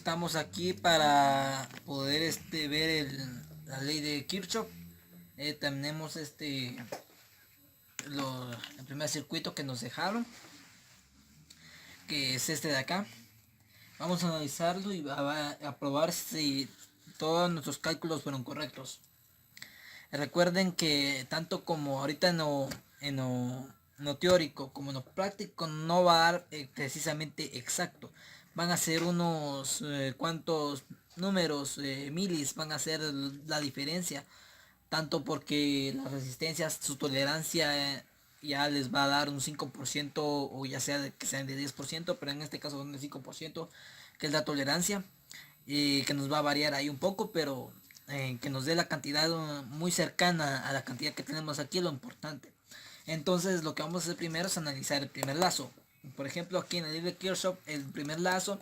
estamos aquí para poder ver la ley de Kirchhoff. Tenemos el primer circuito que nos dejaron, que es este de acá. Vamos a analizarlo y a probar si todos nuestros cálculos fueron correctos. Recuerden que tanto como ahorita en lo teórico como en lo práctico no va a dar precisamente exacto. Van a ser unos cuantos números, milis, van a ser la diferencia. Tanto porque las resistencias, su tolerancia ya les va a dar un 5% o ya sea que sean de 10%, pero en este caso son de 5%, que es la tolerancia, que nos va a variar ahí un poco, pero que nos dé la cantidad muy cercana a la cantidad que tenemos aquí es lo importante. Entonces lo que vamos a hacer primero es analizar el primer lazo. Por ejemplo, aquí en el libro de Kirchhoff, el primer lazo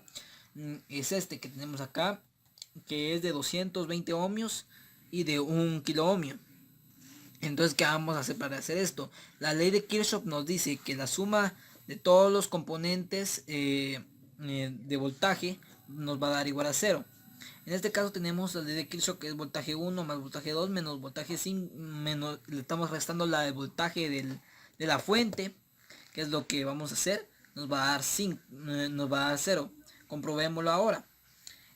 es este que tenemos acá, que es de 220 ohmios y de 1 kilo ohmio. Entonces, ¿qué vamos a hacer para hacer esto? La ley de Kirchhoff nos dice que la suma de todos los componentes de voltaje nos va a dar igual a 0. En este caso tenemos la ley de Kirchhoff, que es voltaje 1 más voltaje 2 menos voltaje 5, menos, le estamos restando el voltaje de la fuente, que es lo que vamos a hacer. Nos va a dar 5, nos va a dar 0. Comprobémoslo ahora.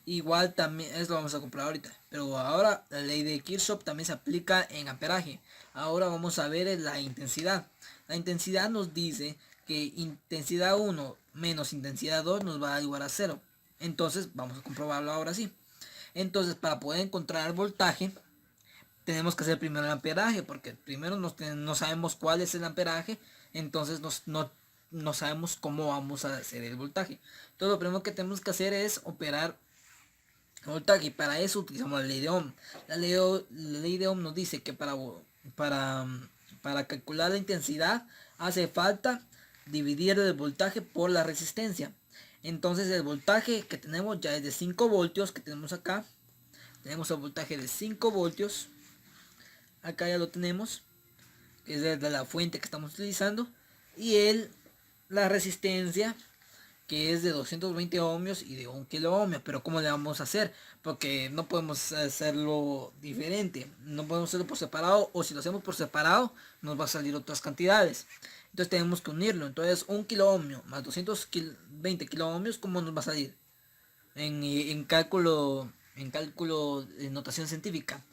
Igual también, eso lo vamos a comprar ahorita. Pero ahora la ley de Kirchhoff también se aplica en amperaje. Ahora vamos a ver la intensidad. La intensidad nos dice que intensidad 1 menos intensidad 2 nos va a dar igual a 0. Entonces vamos a comprobarlo ahora sí. Entonces para poder encontrar el voltaje tenemos que hacer primero el amperaje. Porque primero no sabemos cuál es el amperaje. Entonces no sabemos cómo vamos a hacer el voltaje. Entonces lo primero que tenemos que hacer es operar voltaje, y para eso utilizamos la ley de Ohm. La ley de Ohm nos dice que para calcular la intensidad hace falta dividir el voltaje por la resistencia. Entonces el voltaje que tenemos ya es de 5 voltios, que tenemos acá. Tenemos el voltaje de 5 voltios. Acá ya lo tenemos, que es de la fuente que estamos utilizando. Y la resistencia, que es de 220 ohmios y de 1 kilo ohmio. Pero ¿cómo le vamos a hacer? Porque no podemos hacerlo diferente. No podemos hacerlo por separado, o si lo hacemos por separado nos va a salir otras cantidades. Entonces tenemos que unirlo. Entonces 1 kilo ohmio más 220 kilo ohmios, ¿cómo nos va a salir? En cálculo de notación científica.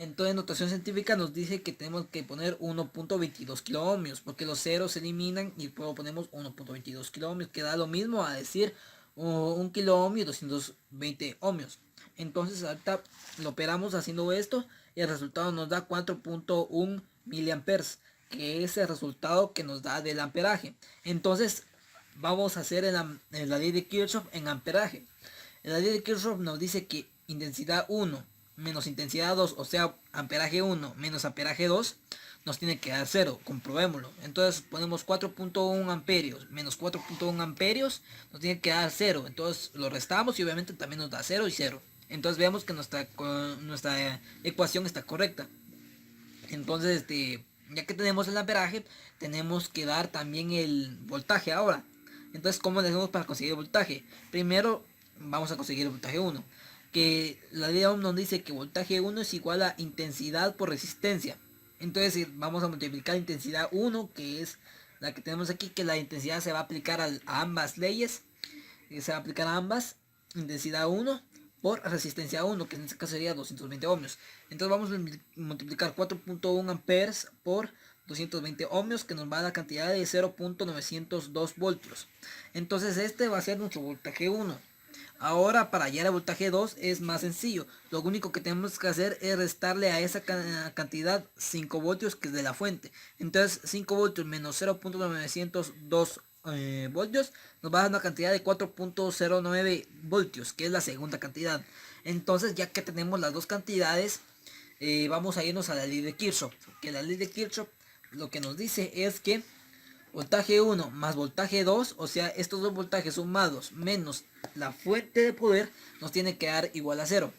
Entonces notación científica nos dice que tenemos que poner 1.22 kilo ohmios, porque los ceros se eliminan y luego ponemos 1.22 kilo ohmios, que da lo mismo a decir 1 kilo ohmio y 220 ohmios. Entonces ahorita lo operamos haciendo esto y el resultado nos da 4.1 miliamperes, que es el resultado que nos da del amperaje. Entonces vamos a hacer la ley de Kirchhoff en amperaje. La ley de Kirchhoff nos dice que intensidad 1 menos intensidad 2, o sea, amperaje 1 menos amperaje 2, nos tiene que dar 0. Comprobémoslo. Entonces ponemos 4.1 amperios menos 4.1 amperios, nos tiene que dar 0. Entonces lo restamos y obviamente también nos da 0 y 0. Entonces vemos que nuestra ecuación está correcta. Entonces, ya que tenemos el amperaje, tenemos que dar también el voltaje ahora. Entonces, ¿cómo le hacemos para conseguir el voltaje? Primero vamos a conseguir el voltaje 1, que la ley de Ohm nos dice que voltaje 1 es igual a intensidad por resistencia. Entonces vamos a multiplicar intensidad 1, que es la que tenemos aquí, que la intensidad se va a aplicar a ambas leyes, se va a aplicar a ambas, intensidad 1 por resistencia 1, que en este caso sería 220 ohmios. Entonces vamos a multiplicar 4.1 amperes por 220 ohmios, que nos va a dar la cantidad de 0.902 voltios. Entonces este va a ser nuestro voltaje 1. Ahora para hallar el voltaje 2 es más sencillo. Lo único que tenemos que hacer es restarle a esa cantidad 5 voltios, que es de la fuente. Entonces 5 voltios menos 0.902 voltios nos va a dar una cantidad de 4.09 voltios, que es la segunda cantidad. Entonces, ya que tenemos las dos cantidades, vamos a irnos a la ley de Kirchhoff. Que la ley de Kirchhoff lo que nos dice es que voltaje 1 más voltaje 2, o sea, estos dos voltajes sumados menos la fuente de poder, nos tiene que dar igual a 0.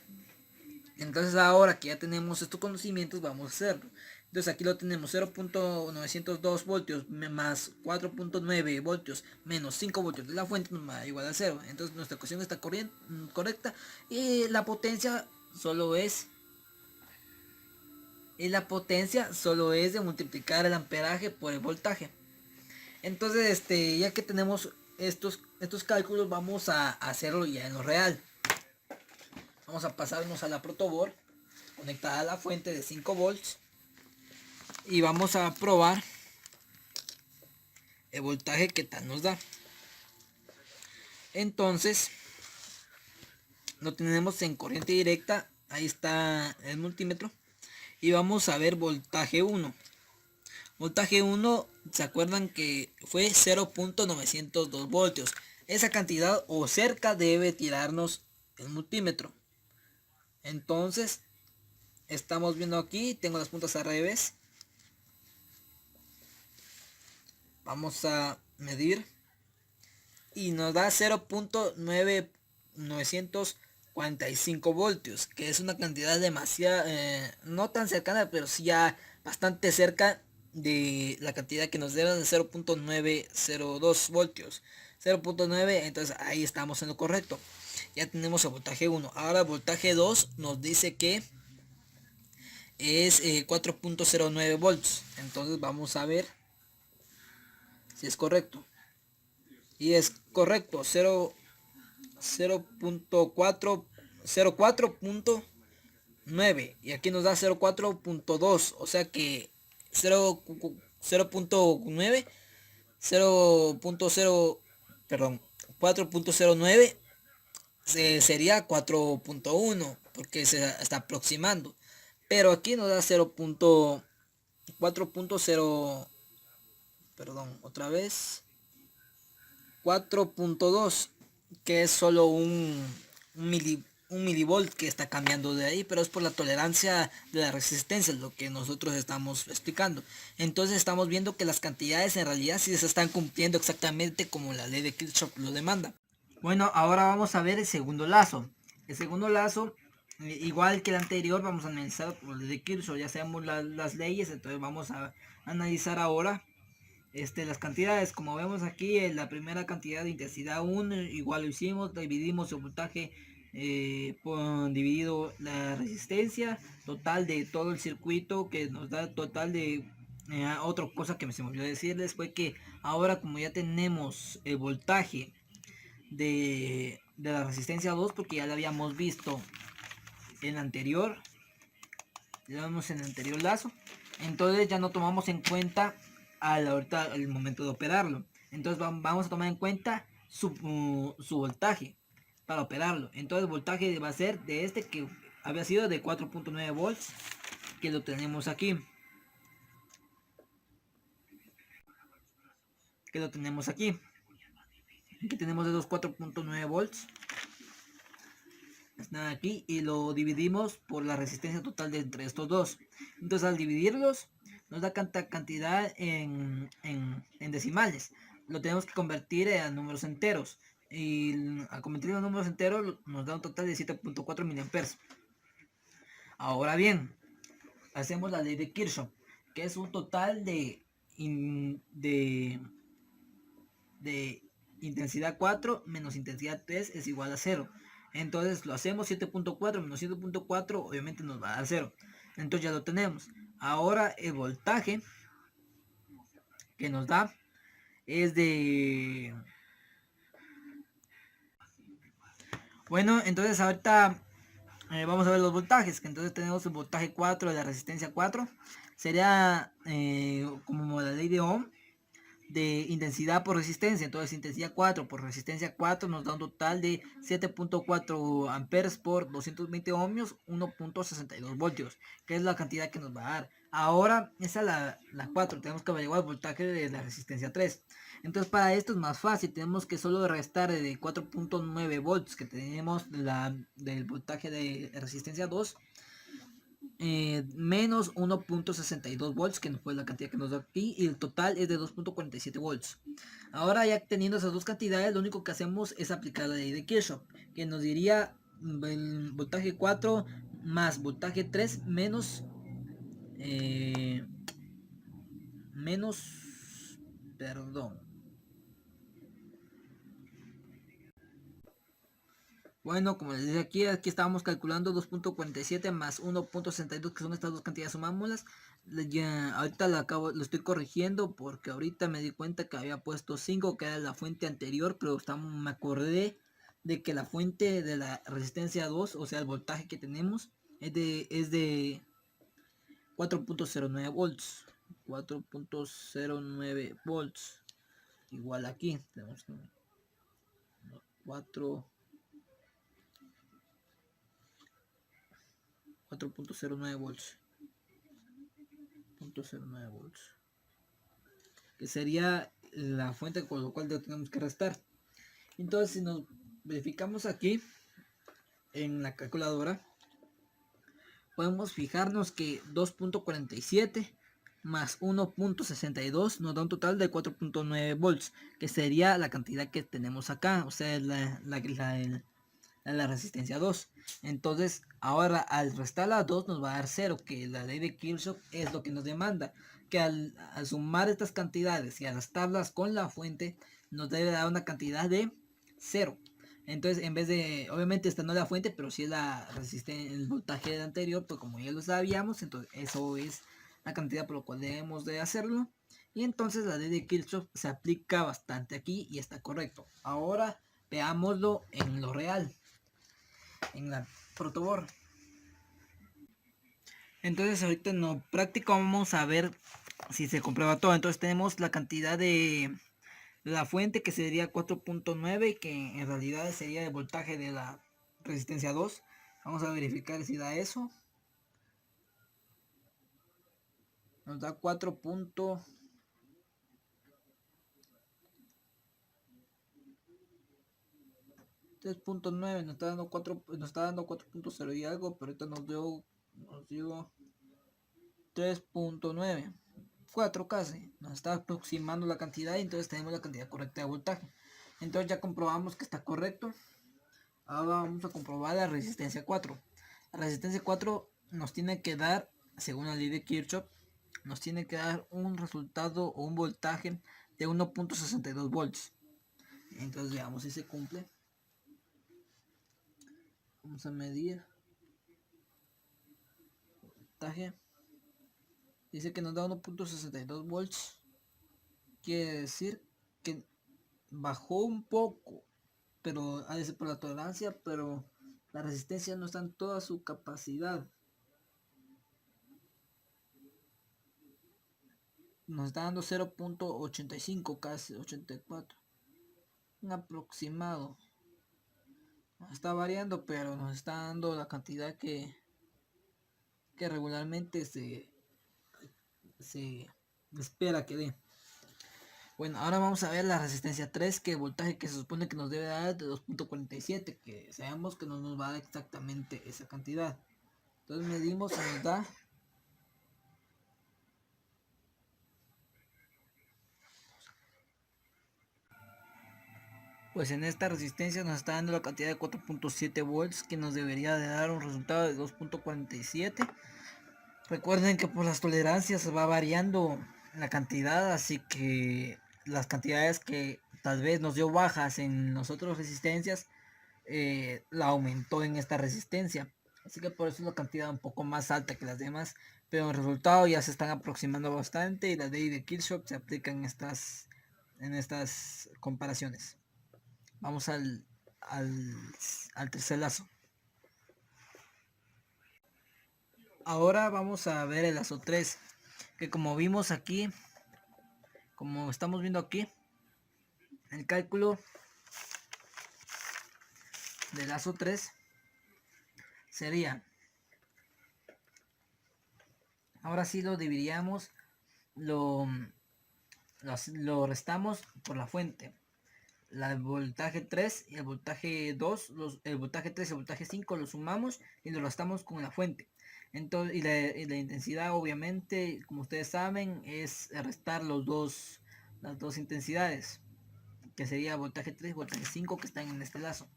Entonces ahora que ya tenemos estos conocimientos, vamos a hacerlo. Entonces aquí lo tenemos 0.902 voltios más 4.9 voltios menos 5 voltios de la fuente nos va a igual a 0. Entonces nuestra ecuación está correcta y la potencia solo es de multiplicar el amperaje por el voltaje. Entonces ya que tenemos estos cálculos, vamos a hacerlo ya en lo real. Vamos a pasarnos a la protoboard conectada a la fuente de 5 volts y vamos a probar el voltaje que tal nos da. Entonces lo tenemos en corriente directa, ahí está el multímetro y vamos a ver voltaje 1. Voltaje 1, ¿se acuerdan que fue 0.902 voltios? Esa cantidad o cerca debe tirarnos el multímetro. Entonces estamos viendo aquí, tengo las puntas al revés. Vamos a medir y nos da 0.945 voltios, que es una cantidad demasiado, no tan cercana, pero sí ya bastante cerca de la cantidad que nos dieron de 0.902 voltios. 0.9, entonces ahí estamos en lo correcto. Ya tenemos el voltaje 1. Ahora el voltaje 2 nos dice que es 4.09 volts. Entonces vamos a ver si es correcto. Y es correcto, 04.9 y aquí nos da 04.2, o sea que 0.9 0.0 perdón 4.09 sería 4.1 porque se está aproximando, pero aquí nos da 0.4.0, perdón, otra vez 4.2, que es solo un milivolt que está cambiando de ahí, pero es por la tolerancia de la resistencia, lo que nosotros estamos explicando. Entonces estamos viendo que las cantidades en realidad sí se están cumpliendo exactamente como la ley de Kirchhoff lo demanda. Bueno, ahora vamos a ver el segundo lazo. El segundo lazo, igual que el anterior, vamos a analizar por la ley de Kirchhoff. Ya sabemos las leyes, entonces vamos a analizar ahora las cantidades. Como vemos aquí, en la primera cantidad de intensidad 1, igual lo hicimos, dividimos el voltaje dividido la resistencia total de todo el circuito, que nos da total de otra cosa que se me olvidó decirles fue que ahora, como ya tenemos el voltaje de la resistencia 2, porque ya lo habíamos visto en el anterior, lazo, entonces ya no tomamos en cuenta ahorita el momento de operarlo. Entonces vamos a tomar en cuenta su voltaje para operarlo. Entonces el voltaje va a ser de que había sido de 4.9 volts, que lo tenemos aquí. Aquí tenemos de los 4.9 volts. Nada aquí, y lo dividimos por la resistencia total de entre estos dos. Entonces al dividirlos nos da cantidad en decimales. Lo tenemos que convertir a números enteros, y al convertir a números enteros nos da un total de 7.4 miliamperes. Ahora bien, hacemos la ley de Kirchhoff, que es un total de intensidad 4 menos intensidad 3 es igual a 0. Entonces lo hacemos 7.4 menos 7.4, obviamente nos va a dar 0. Entonces ya lo tenemos. Ahora el voltaje que nos da es de... Bueno, entonces ahorita vamos a ver los voltajes. Que entonces tenemos el voltaje 4 de la resistencia 4. Sería como la ley de Ohm, de intensidad por resistencia. Entonces intensidad 4 por resistencia 4 nos da un total de 7.4 amperes por 220 ohmios, 1.62 voltios, que es la cantidad que nos va a dar. Ahora esa es la 4, tenemos que averiguar el voltaje de la resistencia 3. Entonces para esto es más fácil, tenemos que solo restar de 4.9 volts que tenemos del voltaje de resistencia 2, menos 1.62 volts, que fue la cantidad que nos da aquí, y el total es de 2.47 volts. Ahora, ya teniendo esas dos cantidades, lo único que hacemos es aplicar la ley de Kirchhoff, que nos diría el voltaje 4 más voltaje 3 menos menos, perdón. Bueno, como les dije aquí estábamos calculando 2.47 más 1.62, que son estas dos cantidades, sumámoslas. Ya, ahorita lo estoy corrigiendo porque ahorita me di cuenta que había puesto 5, que era la fuente anterior, pero me acordé de que la fuente de la resistencia 2, o sea, el voltaje que tenemos, es de 4.09 volts. 4.09 volts. Igual aquí tenemos 4. 4.09 volts. 0.09 volts. Que sería la fuente con lo cual tenemos que restar. Entonces, si nos verificamos aquí en la calculadora, podemos fijarnos que 2.47 más 1.62 nos da un total de 4.9 volts, que sería la cantidad que tenemos acá, o sea, la resistencia 2. Entonces, ahora al restar la 2 nos va a dar 0, que la ley de Kirchhoff es lo que nos demanda, que al sumar estas cantidades y al restarlas con la fuente, nos debe dar una cantidad de 0. Entonces, en vez de, obviamente esta no es la fuente, pero sí es la resistencia, el voltaje anterior, pues como ya lo sabíamos, entonces eso es la cantidad por lo cual debemos de hacerlo. Y entonces la ley de Kirchhoff se aplica bastante aquí y está correcto. Ahora veámoslo en lo real, en la protoboard. Entonces ahorita en lo práctico vamos a ver si se comprueba todo. Entonces tenemos la cantidad de la fuente, que sería 4.9, que en realidad sería el voltaje de la resistencia 2. Vamos a verificar si da eso. Nos da 4.9, nos está dando 4.0 y algo, pero ahorita nos dio 3.9, 4 casi. Nos está aproximando la cantidad y entonces tenemos la cantidad correcta de voltaje. Entonces ya comprobamos que está correcto. Ahora vamos a comprobar la resistencia 4. La resistencia 4 nos tiene que dar, según la ley de Kirchhoff, nos tiene que dar un resultado o un voltaje de 1.62 volts. Entonces veamos si se cumple. Vamos a medir voltaje. Dice que nos da 1.62 volts. Quiere decir que bajó un poco, pero ha de ser por la tolerancia, pero la resistencia no está en toda su capacidad. Nos está dando 0.85, casi 84, un aproximado. Está variando, pero nos está dando la cantidad que regularmente se espera que dé. Bueno, ahora vamos a ver la resistencia 3, que el voltaje que se supone que nos debe dar de 2.47, que sabemos que no nos va a dar exactamente esa cantidad. Entonces medimos y nos da pues en esta resistencia nos está dando la cantidad de 4.7 volts, que nos debería de dar un resultado de 2.47. Recuerden que por las tolerancias va variando la cantidad, así que las cantidades que tal vez nos dio bajas en nosotros resistencias, la aumentó en esta resistencia. Así que por eso es la cantidad un poco más alta que las demás, pero en el resultado ya se están aproximando bastante y la ley de Kirchhoff se aplica en estas comparaciones. Vamos al tercer lazo. Ahora vamos a ver el lazo 3, que como vimos aquí, como estamos viendo aquí, el cálculo del lazo 3 sería, ahora sí lo dividiríamos, lo restamos por la fuente, el voltaje 3 y el voltaje 2, el voltaje 3 y el voltaje 5 lo sumamos y lo restamos con la fuente. Entonces, y la intensidad, obviamente, como ustedes saben, es restar las dos intensidades, que sería voltaje 3 y voltaje 5, que están en este lazo.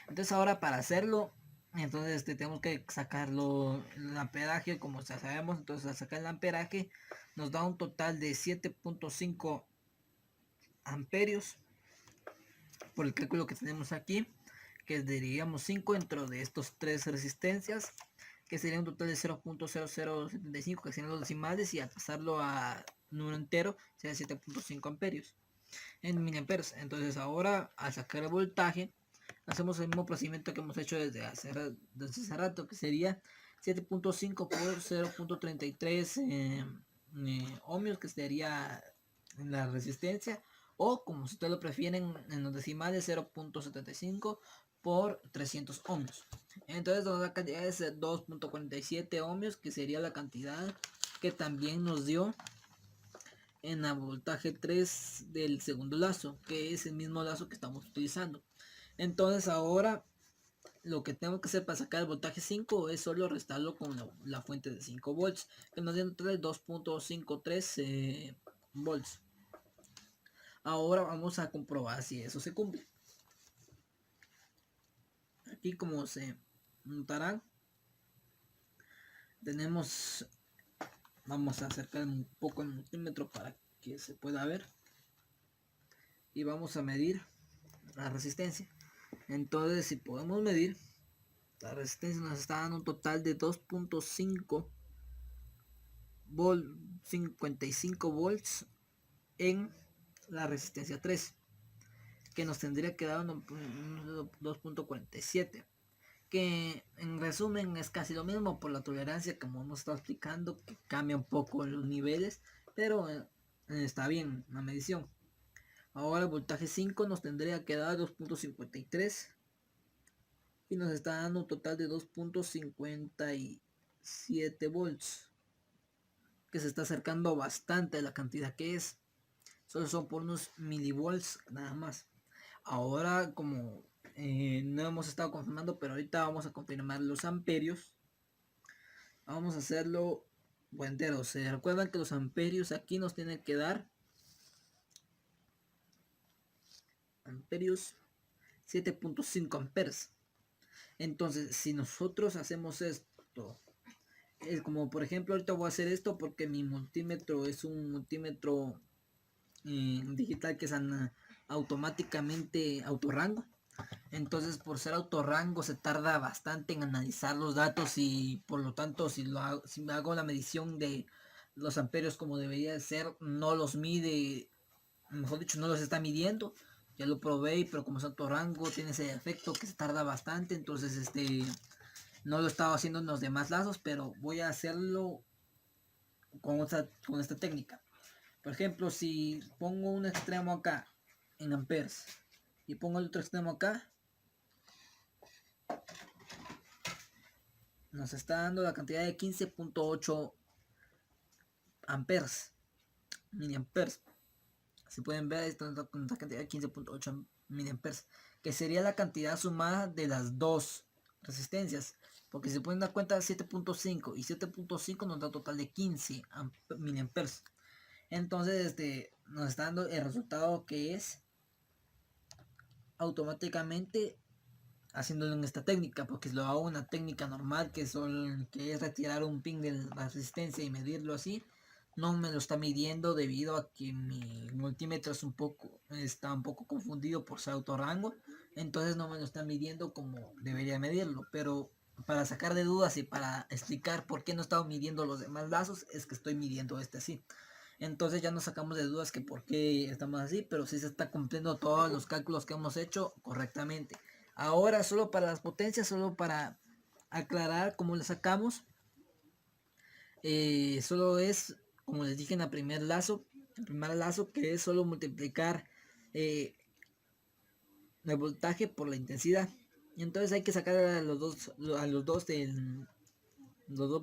Entonces ahora para hacerlo, Entonces tenemos que sacarlo el amperaje, como ya sabemos. Entonces al sacar el amperaje nos da un total de 7.5 amperios por el cálculo que tenemos aquí, que diríamos 5 dentro de estos tres resistencias, que sería un total de 0.0075, que serían los decimales, y al pasarlo a número entero sería 7.5 amperios en miliamperes. Entonces ahora al sacar el voltaje hacemos el mismo procedimiento que hemos hecho desde hace rato, que sería 7.5 por 0.33 ohmios, que sería la resistencia, o como si ustedes lo prefieren en los decimales, 0.75 por 300 ohmios. Entonces la cantidad es 2.47 ohmios, que sería la cantidad que también nos dio en el voltaje 3 del segundo lazo, que es el mismo lazo que estamos utilizando. Entonces ahora lo que tengo que hacer para sacar el voltaje 5 es solo restarlo con la fuente de 5 volts, que nos dio 2.53 volts. Ahora vamos a comprobar si eso se cumple. Aquí, como se notarán, tenemos, vamos a acercar un poco el multímetro para que se pueda ver, y vamos a medir la resistencia. Entonces, si podemos medir, la resistencia nos está dando un total de 2.5 55 volts en la resistencia 3, que nos tendría que dar 2.47, que en resumen es casi lo mismo por la tolerancia, como hemos estado explicando, que cambia un poco los niveles, pero está bien la medición. Ahora el voltaje 5 nos tendría que dar 2.53 y nos está dando un total de 2.57 volts, que se está acercando bastante a la cantidad que es. Solo son por unos milivolts nada más. Ahora, como no hemos estado confirmando, pero ahorita vamos a confirmar los amperios. Vamos a hacerlo entero. Se recuerdan que los amperios aquí nos tienen que dar amperios 7.5 amperes. Entonces, si nosotros hacemos esto, es como por ejemplo, ahorita voy a hacer esto porque mi multímetro es un multímetro digital que es automáticamente autorrango. Entonces, por ser autorrango se tarda bastante en analizar los datos, y por lo tanto si me hago la medición de los amperios como debería ser, no los mide, mejor dicho, no los está midiendo. Ya lo probé, pero como es autorrango tiene ese efecto que se tarda bastante. Entonces no lo estaba haciendo en los demás lazos, pero voy a hacerlo con esta técnica. Por ejemplo, si pongo un extremo acá en amperes y pongo el otro extremo acá, nos está dando la cantidad de 15.8 amperes, miliamperes. Si pueden ver, esta es la cantidad de 15.8 miliamperes, que sería la cantidad sumada de las dos resistencias. Porque si se pueden dar cuenta, 7.5 y 7.5 nos da un total de 15 miliamperes. Entonces nos está dando el resultado, que es automáticamente haciéndolo en esta técnica, porque si lo hago una técnica normal, que es retirar un pin de la resistencia y medirlo así, no me lo está midiendo, debido a que mi multímetro está un poco confundido por ser autorrango. Entonces no me lo está midiendo como debería medirlo. Pero para sacar de dudas y para explicar por qué no he estado midiendo los demás lazos, es que estoy midiendo así. Entonces ya nos sacamos de dudas que por qué estamos así, pero sí se está cumpliendo todos los cálculos que hemos hecho correctamente. Ahora, solo para las potencias, solo para aclarar cómo le sacamos, solo es, como les dije en el primer lazo, que es solo multiplicar el voltaje por la intensidad. Y entonces hay que sacar a los dos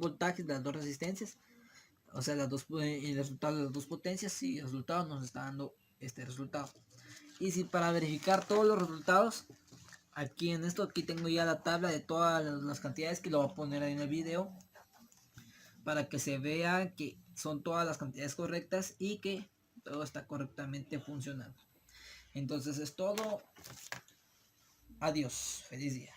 voltajes de las dos resistencias, o sea, el resultado de las dos potencias, y el resultado nos está dando este resultado. Y si para verificar todos los resultados, aquí tengo ya la tabla de todas las cantidades, que lo voy a poner ahí en el video, para que se vea que son todas las cantidades correctas y que todo está correctamente funcionando. Entonces es todo. Adiós, feliz día.